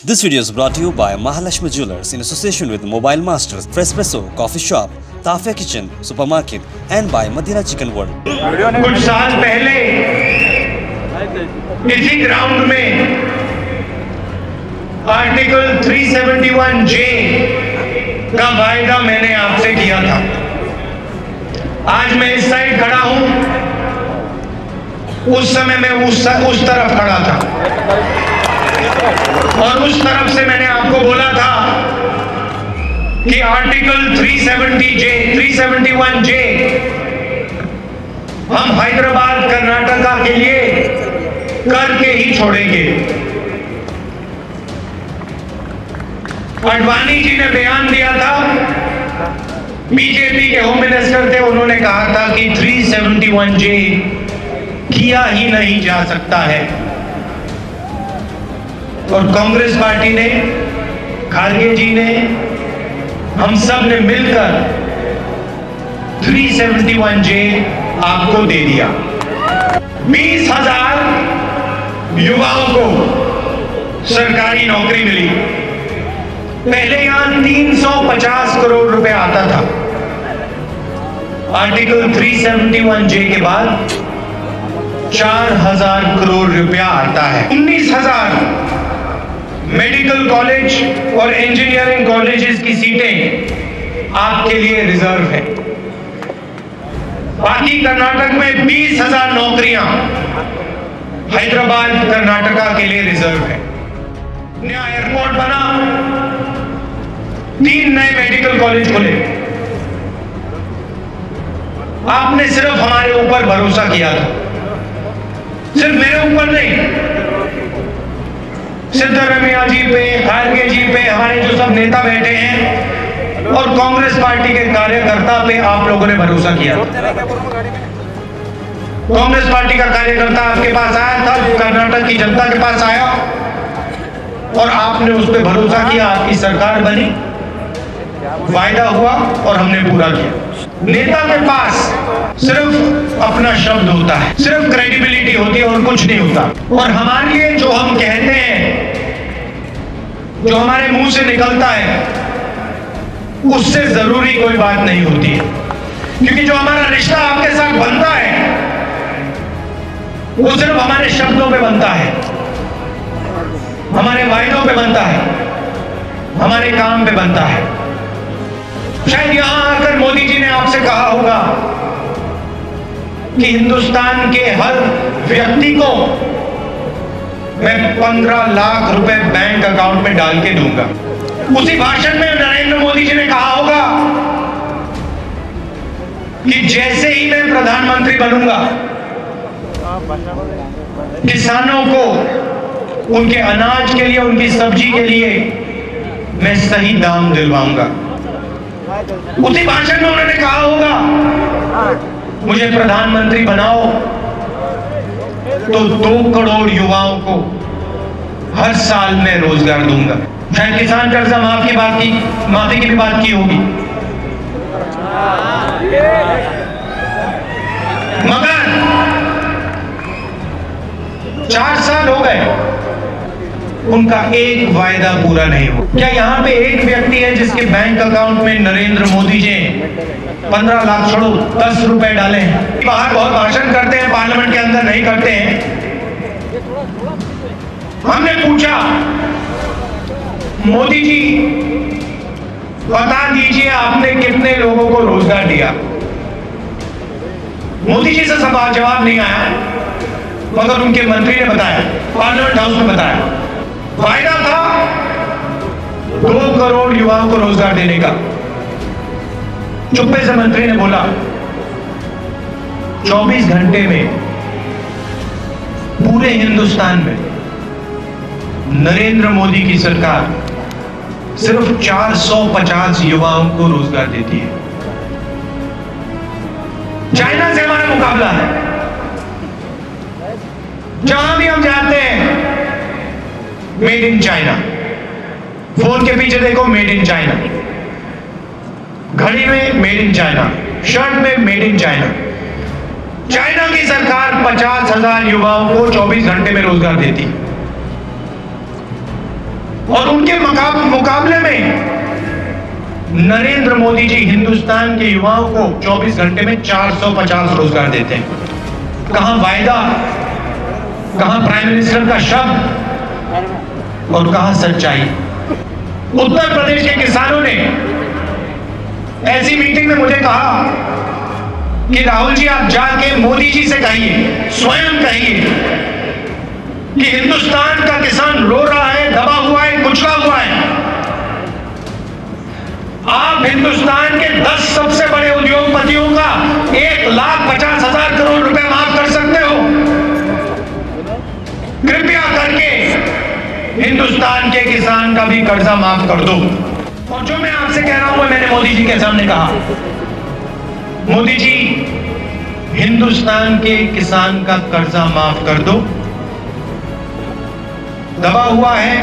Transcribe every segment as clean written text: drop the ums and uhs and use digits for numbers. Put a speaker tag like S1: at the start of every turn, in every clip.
S1: This video is brought to you by Mahalakshmi Jewelers in association with Mobile Masters, Frespresso Coffee Shop, Tafia Kitchen Supermarket and by Madina Chicken World.
S2: कुछ साल पहले इसी ground में article 371J का वायदा मैंने आपसे किया था। आज मैं इस साइड खड़ा हूं, उस समय मैं उस तरफ खड़ा था और उस तरफ से मैंने आपको बोला था कि आर्टिकल 371J हम हैदराबाद कर्नाटका के लिए करके ही छोड़ेंगे। आडवाणी जी ने बयान दिया था, बीजेपी के होम मिनिस्टर थे, उन्होंने कहा था कि 371J किया ही नहीं जा सकता है। और कांग्रेस पार्टी ने, खारगे जी ने, हम सब ने मिलकर 371J आपको दे दिया। 20,000 युवाओं को सरकारी नौकरी मिली। पहले यहां 350 करोड़ रुपए आता था। आर्टिकल 371J के बाद 4,000 करोड़ रुपया आता है। 19,000 मेडिकल कॉलेज और इंजीनियरिंग कॉलेजेस की सीटें आपके लिए रिजर्व है। बाकी कर्नाटक में 20,000 नौकरियां हैदराबाद कर्नाटका के लिए रिजर्व है। नया एयरपोर्ट बना, 3 नए मेडिकल कॉलेज खुले। आपने सिर्फ हमारे ऊपर भरोसा किया था, सिर्फ मेरे ऊपर नहीं, सिद्धरमैया जी पे, खारगे जी पे, हमारे जो सब नेता बैठे हैं और कांग्रेस पार्टी के कार्यकर्ता पे आप लोगों ने भरोसा किया। कांग्रेस पार्टी का कार्यकर्ता आपके पास आया था, कर्नाटक की जनता के पास आया और आपने उस पर भरोसा किया। आपकी सरकार बनी, वायदा हुआ और हमने पूरा किया। नेता के पास सिर्फ अपना शब्द होता है, सिर्फ क्रेडिबिलिटी होती है और कुछ नहीं होता। और हमारे लिए जो हम कहते हैं, जो हमारे मुंह से निकलता है, उससे जरूरी कोई बात नहीं होती है। क्योंकि जो हमारा रिश्ता आपके साथ बनता है वो सिर्फ हमारे शब्दों पे बनता है, हमारे वायदों पे बनता है, हमारे काम पे बनता है। शायद यहां आकर मोदी जी ने आपसे कहा होगा कि हिंदुस्तान के हर व्यक्ति को मैं 15 लाख रुपए बैंक अकाउंट में डाल के दूंगा। उसी भाषण में नरेंद्र मोदी जी ने कहा होगा कि जैसे ही मैं प्रधानमंत्री बनूंगा, किसानों को उनके अनाज के लिए, उनकी सब्जी के लिए मैं सही दाम दिलवाऊंगा। उसी भाषण में उन्होंने कहा होगा मुझे प्रधानमंत्री बनाओ तो 2 करोड़ युवाओं को हर साल में रोजगार दूंगा। शायद किसान कर्जा माफी की भी बात की होगी, मगर 4 साल हो गए, उनका एक वायदा पूरा नहीं हुआ। क्या यहाँ पे एक व्यक्ति है जिसके बैंक अकाउंट में नरेंद्र मोदी जी 15 लाख छोड़ो 10 रुपए डाले हैं? बाहर बहुत भाषण करते हैं, पार्लियामेंट के अंदर नहीं करते हैं। हमने पूछा, मोदी जी बता दीजिए आपने कितने लोगों को रोजगार दिया? मोदी जी से सवाल जवाब नहीं आया, मगर उनके मंत्री ने बताया, पार्लियामेंट हाउस में बताया। वायदा था 2 करोड़ युवाओं को रोजगार देने का। चुप्पे से मंत्री ने बोला 24 घंटे में पूरे हिंदुस्तान में नरेंद्र मोदी की सरकार सिर्फ 450 युवाओं को रोजगार देती है। चाइना से हमारा मुकाबला है। जहां भी हम जाते हैं, मेड इन चाइना। फोन के पीछे देखो, मेड इन चाइना। घड़ी में मेड इन चाइना, शर्ट में मेड इन चाइना। चाइना की सरकार 50,000 युवाओं को 24 घंटे में रोजगार देती है। और उनके मुकाबले में नरेंद्र मोदी जी हिंदुस्तान के युवाओं को 24 घंटे में 450 रोजगार देते हैं। कहां वायदा, कहां प्राइम मिनिस्टर का शब्द और कहां सच्चाई। उत्तर प्रदेश के किसानों ने ऐसी मीटिंग में मुझे कहा कि राहुल जी आप जाके मोदी जी से कहिए, स्वयं कहिए कि हिंदुस्तान का किसान रो रहा है, दबा हुआ है, कुचला हुआ है। आप हिंदुस्तान के 10 सबसे बड़े उद्योगपतियों का 1,50,000 करोड़ रुपए माफ कर सकते हो। कृपया करके हिंदुस्तान के किसान का भी कर्जा माफ कर दो। और जो मैं आपसे कह रहा हूं मैंने मोदी जी के सामने कहा, मोदी जी हिंदुस्तान के किसान का कर्जा माफ कर दो। दबा हुआ है,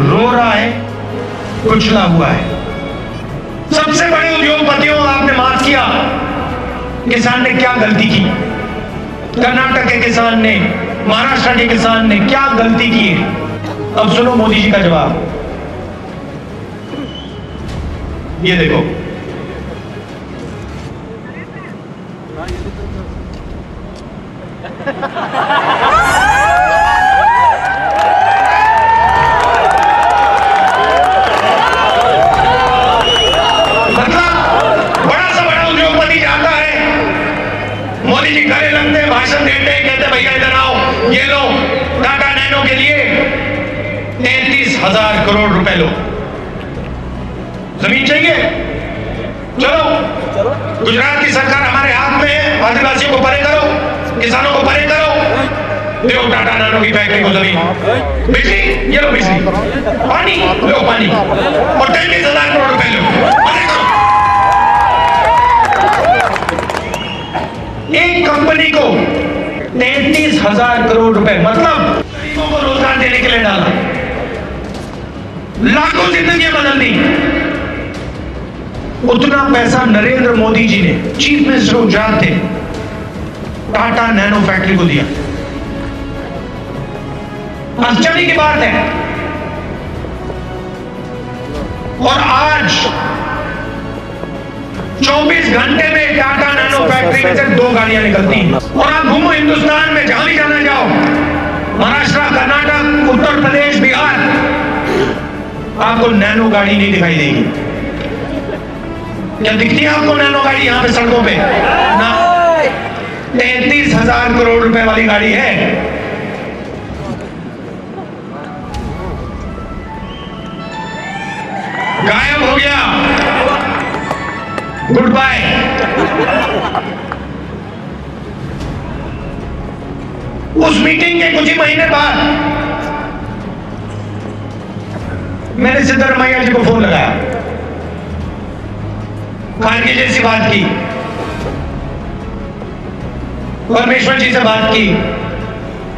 S2: रो रहा है, कुचला हुआ है। सबसे बड़े उद्योगपतियों को आपने माफ किया। किसान ने क्या गलती की? कर्नाटक के किसान ने, महाराष्ट्र के किसान ने क्या गलती की है? अब सुनो मोदी जी का जवाब। ये देखो, मोदी जी खड़े लगते हैं, भाषण देते हैं, कहते भैया इधर आओ, ये लो टाटा नैनो के लिए 33,000 करोड़ रुपए लो। जमीन चाहिए? चलो गुजरात की सरकार हमारे हाथ में है, आदिवासियों को परे करो, किसानों को परे करो, दो टाटा नैनो की फैक्ट्री को जमीन। बिजली, ये लो बिजली, पानी लो पानी, और 33,000 करोड़ रुपए लो, परे करो। एक कंपनी को 33,000 करोड़ रुपए, मतलब गरीबों को रोजगार देने के लिए डाला, लाखों जिंदगियां बदल दी। उतना पैसा नरेंद्र मोदी जी ने, चीफ मिनिस्टर गुजरात थे, टाटा नैनो फैक्ट्री को दिया। आश्चर्य की बात है। और आज 24 घंटे में टाटा नैनो फैक्ट्री में से 2 गाड़ियां निकलती हैं। और आप घूमो हिंदुस्तान में, जहां भी जाना जाओ, महाराष्ट्र, कर्नाटक, उत्तर प्रदेश, बिहार, आपको नैनो गाड़ी नहीं दिखाई देगी। क्या दिखती है आपको नैनो गाड़ी यहां पे सड़कों पे? ना। 33,000 करोड़ रुपए वाली गाड़ी है। गायब हो गया, गुड बाय। उस मीटिंग के कुछ ही महीने बाद मैंने सिद्धरामैया जी को फोन लगाया, खारगे जैसी बात की, परमेश्वर जी से बात की,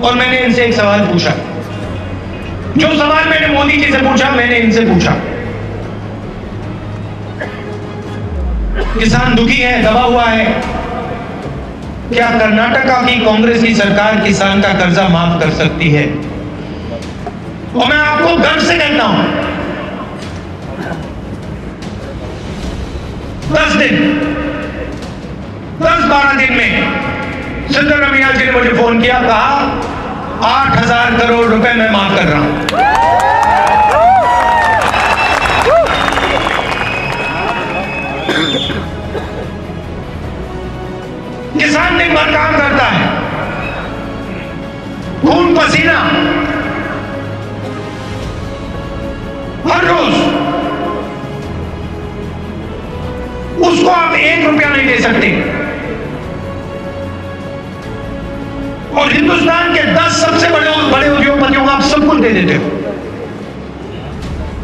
S2: और मैंने इनसे एक सवाल पूछा। जो सवाल मैंने मोदी जी से पूछा, मैंने इनसे पूछा। किसान दुखी है, दबा हुआ है, क्या कर्नाटका की कांग्रेस की सरकार किसान का कर्जा माफ कर सकती है? और मैं आपको गर्व से कहता हूं, 10-12 दिन में सिद्धरामैया जी ने मुझे फोन किया, कहा 8,000 करोड़ रुपए मैं माफ कर रहा हूं। किसान दिन भर काम करता है, खून पसीना, हर रोज। उसको आप 1 रुपया नहीं दे सकते। और हिंदुस्तान के 10 सबसे बड़े उद्योगपतियों को आप सब कुछ दे देते हो।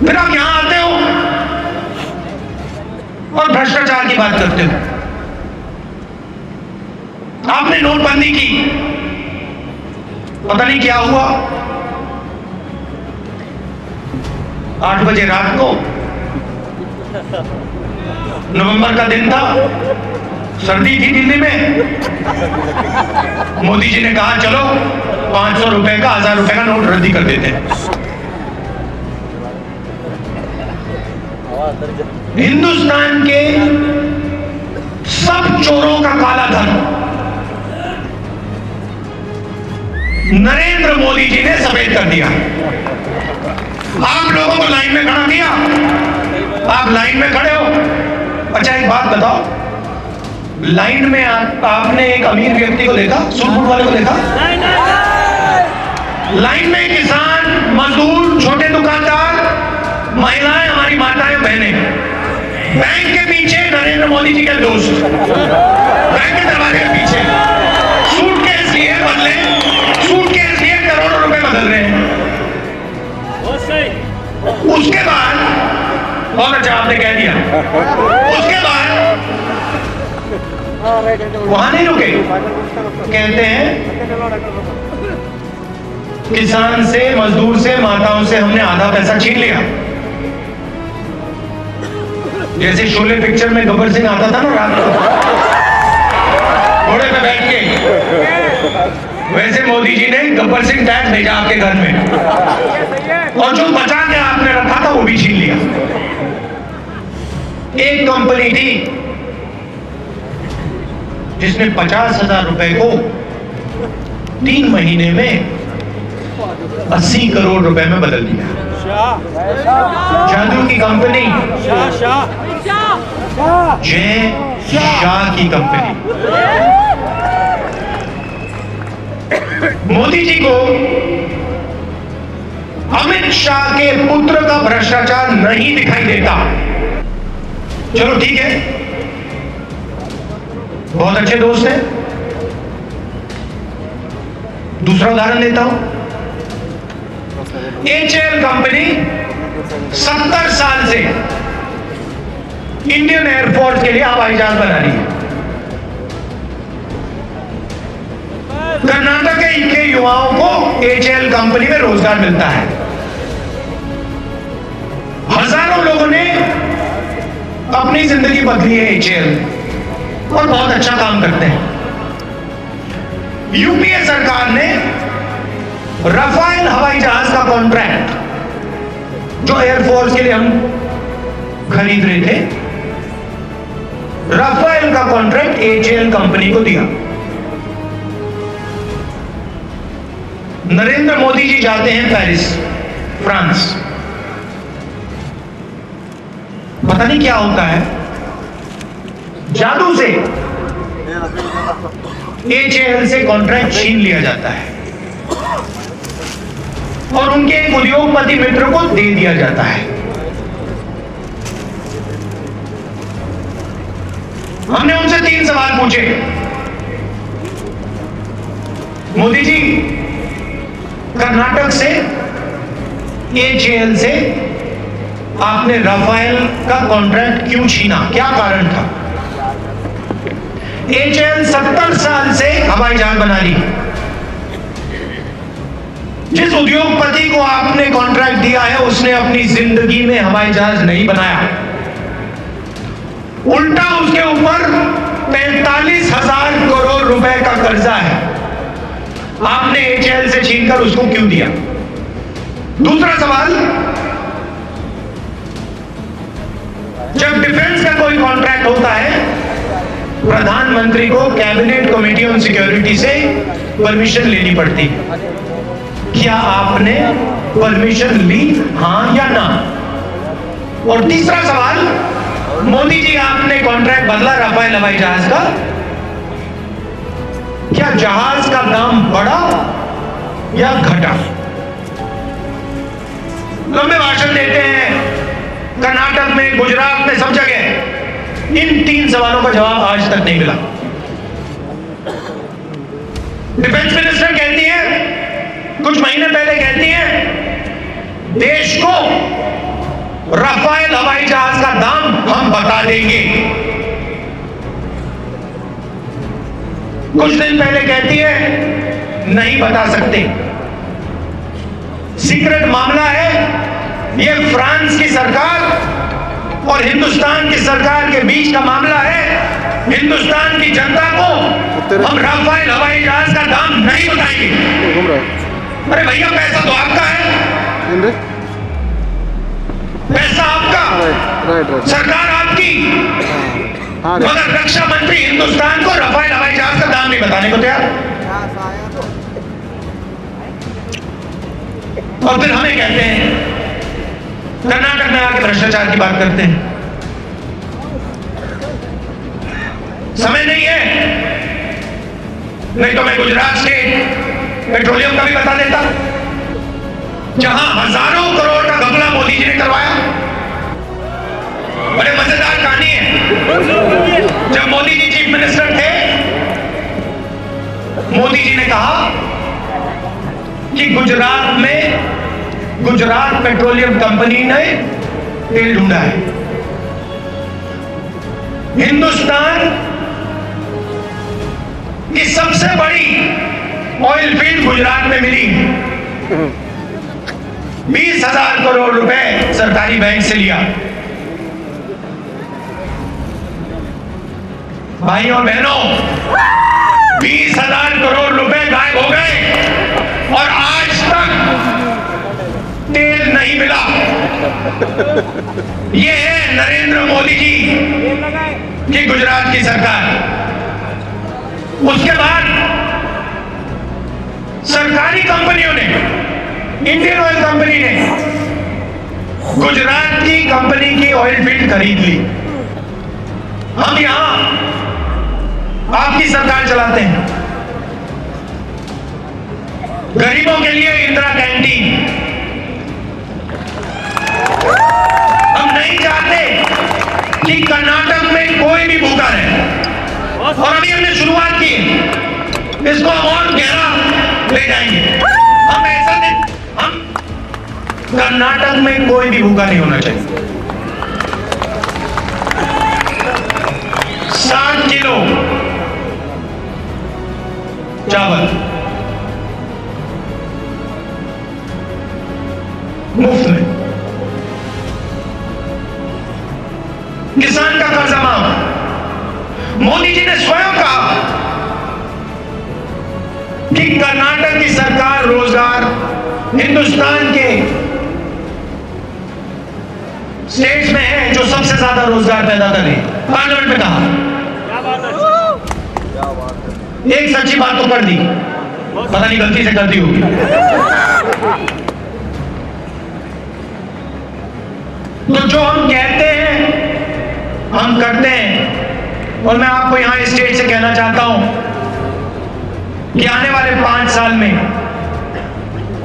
S2: फिर आप यहां आते हो और भ्रष्टाचार की बात करते हो। आपने नोटबंदी की, पता नहीं क्या हुआ, 8 बजे रात को, नवंबर का दिन था, सर्दी थी दिल्ली में, मोदी जी ने कहा चलो 500 रुपए का, 1000 रुपए का नोट रद्दी कर देते हैं। हिंदुस्तान के सब चोरों का काला धन नरेंद्र मोदी जी ने सफेद कर दिया। आप लोगों को लाइन में खड़ा किया, आप लाइन में खड़े हो। अच्छा एक बात बताओ, लाइन में आपने एक अमीर व्यक्ति को देखा, सूट वाले को देखा? लाइन में किसान, मजदूर, छोटे दुकानदार, महिलाएं, हमारी माताएं, बहनें, बैंक के पीछे नरेंद्र मोदी जी के दोस्त, बैंक के दरवाजे के पीछे सूटकेस लिए बदले, सूटकेस लिए करोड़ों रुपए बदल रहे हैं। उसके बाद बहुत अच्छा आपने कह दिया, उसके बाद वहां नहीं रुके, कहते हैं किसान से, मजदूर से, माताओं से हमने आधा पैसा छीन लिया। जैसे शोले पिक्चर में गब्बर सिंह आता था ना रात को घोड़े पे बैठ के, वैसे मोदी जी ने गब्बर सिंह टैक्स भेजा आपके घर में, और जो बचा के आपने रखा था वो भी छीन लिया। एक कंपनी थी जिसने 50,000 रुपए को 3 महीने में 80 करोड़ रुपए में बदल दिया। जादू की कंपनी, जय शाह की कंपनी। मोदी जी को अमित शाह के पुत्र का भ्रष्टाचार नहीं दिखाई देता। चलो ठीक है, बहुत अच्छे दोस्त हैं। दूसरा उदाहरण देता हूं, HAL कंपनी 70 साल से इंडियन एयरफोर्स के लिए हवाई जहाज बना रही है। कर्नाटक के युवाओं को HAL कंपनी में रोजगार मिलता है। हजारों लोगों ने अपनी जिंदगी बदली है HAL, और बहुत अच्छा काम करते हैं। यूपीए सरकार ने राफेल हवाई जहाज का कॉन्ट्रैक्ट जो एयरफोर्स के लिए हम खरीद रहे थे, राफेल का कॉन्ट्रैक्ट HAL कंपनी को दिया। नरेंद्र मोदी जी जाते हैं पेरिस, फ्रांस। पता नहीं क्या होता है, जादू से HAL से कॉन्ट्रैक्ट छीन लिया जाता है और उनके एक उद्योगपति मित्र को दे दिया जाता है। हमने उनसे 3 सवाल पूछे। मोदी जी, कर्नाटक से HAL से आपने राफेल का कॉन्ट्रैक्ट क्यों छीना, क्या कारण था? HAL 70 साल से हवाई जहाज बना रही। जिस उद्योगपति को आपने कॉन्ट्रैक्ट दिया है उसने अपनी जिंदगी में हवाई जहाज नहीं बनाया, उल्टा उसके ऊपर 45,000 करोड़ रुपए का कर्जा है। आपने HAL से छीनकर उसको क्यों दिया? दूसरा सवाल, जब डिफेंस का कोई कॉन्ट्रैक्ट होता है, प्रधानमंत्री को कैबिनेट कमेटी ऑन सिक्योरिटी से परमिशन लेनी पड़ती है। क्या आपने परमिशन ली, हां या ना? और तीसरा सवाल, मोदी जी आपने कॉन्ट्रैक्ट बदला राफेल हवाई जहाज का, क्या जहाज का दाम बढ़ा या घटा? लंबे भाषण देते हैं कर्नाटक में, गुजरात में, सब जगह। इन 3 सवालों का जवाब आज तक नहीं मिला। डिफेंस मिनिस्टर कहती है, कुछ महीने पहले कहती है, देश को राफेल हवाई जहाज का दाम हम बता देंगे। कुछ दिन पहले कहती है, नहीं बता सकते, सीक्रेट मामला है। ये फ्रांस की सरकार और हिंदुस्तान की सरकार के बीच का मामला है। हिंदुस्तान की जनता को हम राफेल हवाई जहाज का दाम नहीं बताएंगे। अरे भैया, पैसा तो आपका है, पैसा आपका, सरकार आपकी, मगर रक्षा मंत्री हिंदुस्तान को राफेल हवाई जहाज का दाम नहीं बताने को तैयार। और फिर हमें कहते हैं, कर्नाटक में आके भ्रष्टाचार की बात करते हैं। समय नहीं है, नहीं तो मैं गुजरात स्टेट पेट्रोलियम का भी बता देता, जहां हजारों करोड़ का घपला मोदी जी ने करवाया। बड़े मजेदार कहानी है। जब मोदी जी चीफ मिनिस्टर थे, मोदी जी ने कहा कि गुजरात पेट्रोलियम कंपनी ने तेल ढूंढा है। हिंदुस्तान की सबसे बड़ी ऑयल फील्ड गुजरात में मिली। 20,000 करोड़ रुपए सरकारी बैंक से लिया। भाइयों और बहनों, 20,000 करोड़ रुपए गायब हो गए और आज तक तेल नहीं मिला। ये है नरेंद्र मोदी जी की गुजरात की सरकार। उसके बाद सरकारी कंपनियों ने, इंडियन ऑयल कंपनी ने गुजरात की कंपनी की ऑयल फील्ड खरीद ली। हम यहां आपकी सरकार चलाते हैं, गरीबों के लिए इंदिरा कैंटीन। हम नहीं चाहते कि कर्नाटक में कोई भी भूखा रहे, और अभी हमने शुरुआत की, इसको हम और गहरा ले जाएंगे। हम कर्नाटक में कोई भी भूखा नहीं होना चाहिए। 60 किलो चावल मुफ्त में, किसान का कर्जा माफ। मोदी जी ने स्वयं कहा कि कर्नाटक की सरकार रोजगार हिंदुस्तान के स्टेट्स में है जो सबसे ज्यादा रोजगार पैदा कर रही है। पार्लियामेंट में कहा, एक सच्ची बात तो कर दी, पता नहीं गलती से कर दी होगी। तो जो हम कहते हैं हम करते हैं। और मैं आपको यहां स्टेट से कहना चाहता हूं कि आने वाले 5 साल में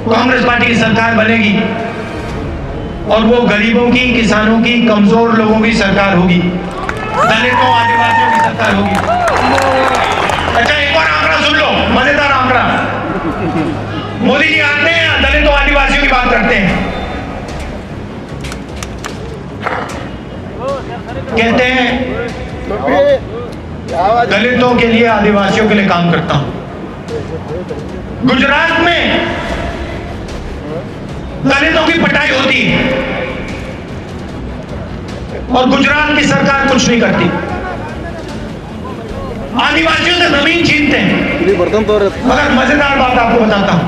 S2: कांग्रेस पार्टी की सरकार बनेगी और वो गरीबों की, किसानों की, कमजोर लोगों की सरकार होगी, दलितों, आदिवासियों की सरकार होगी। अच्छा, एक और आंकड़ा सुन लो, मजेदार आंकड़ा। मोदी जी आते हैं, दलितों, आदिवासियों की बात करते हैं, कहते हैं दलितों के लिए, आदिवासियों के लिए काम करता हूं। गुजरात में दलितों की पिटाई होती है और गुजरात की सरकार कुछ नहीं करती। आदिवासियों से जमीन छीनते हैं। मगर मजेदार बात आपको बताता हूं,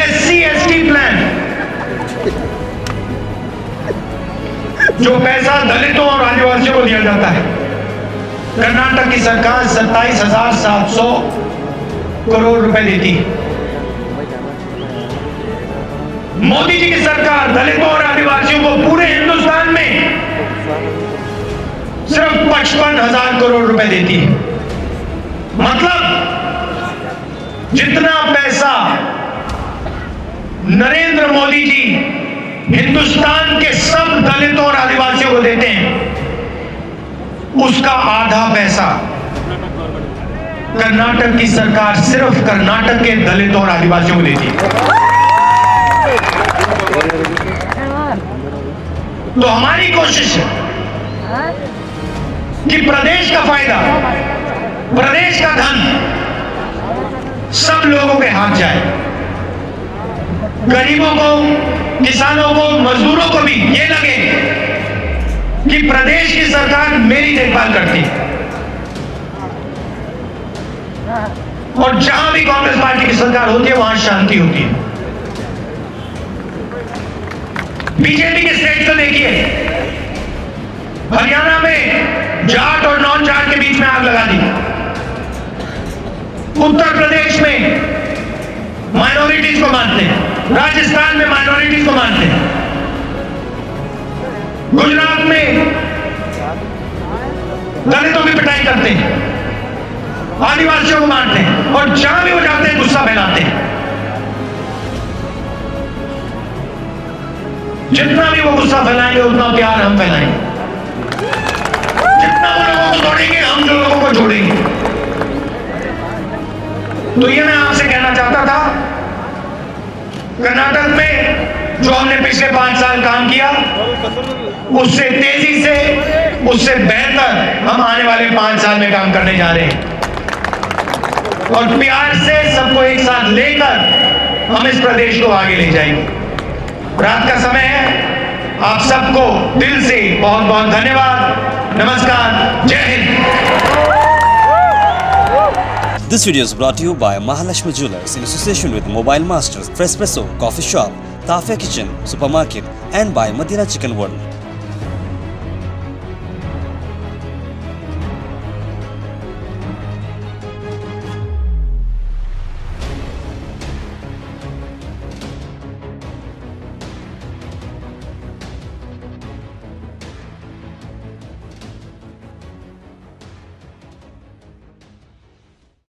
S2: SC/ST प्लान, जो पैसा दलितों और आदिवासियों को दिया जाता है, कर्नाटक की सरकार 27,700 करोड़ रुपए देती है। मोदी जी की सरकार दलितों और आदिवासियों को पूरे हिंदुस्तान में सिर्फ 55,000 करोड़ रुपए देती है। मतलब जितना पैसा नरेंद्र मोदी जी हिंदुस्तान के सब दलितों और आदिवासियों को देते हैं, उसका आधा पैसा कर्नाटक की सरकार सिर्फ कर्नाटक के दलितों और आदिवासियों को देती है। तो हमारी कोशिश है कि प्रदेश का फायदा, प्रदेश का धन सब लोगों के हाथ जाए। गरीबों को, किसानों को, मजदूरों को भी ये लगे कि प्रदेश की सरकार मेरी देखभाल करती है। और जहां भी कांग्रेस पार्टी की सरकार होती है वहां शांति होती है। बीजेपी के स्टेट को देखिए, हरियाणा में जाट और नॉन जाट के बीच में आग लगा दी। उत्तर प्रदेश में माइनॉरिटीज को मानते हैं, राजस्थान में माइनॉरिटीज को मानते हैं, गुजरात में दलितों की पिटाई करते हैं, आदिवासियों को मारते हैं, और जहां भी वो जाते हैं गुस्सा फैलाते हैं। जितना भी वो गुस्सा फैलाएंगे उतना प्यार हम फैलाएंगे, जितना वो लोगों को जोड़ेंगे हम जो लोगों को जोड़ेंगे। तो ये मैं आपसे कहना चाहता था, कर्नाटक में जो हमने पिछले 5 साल काम किया उससे तेजी से, उससे बेहतर हम आने वाले 5 साल में काम करने जा रहे हैं, और प्यार से सबको एक साथ लेकर हम इस प्रदेश को आगे ले जाएंगे। रात का समय है, आप सबको दिल से बहुत बहुत धन्यवाद। नमस्कार, जय Hind.
S1: This video is brought to you by Mahalakshmi Jewelers in association with Mobile Masters, Frespresso, Coffee Shop, Tafia Kitchen, Supermarket and by Madina Chicken World.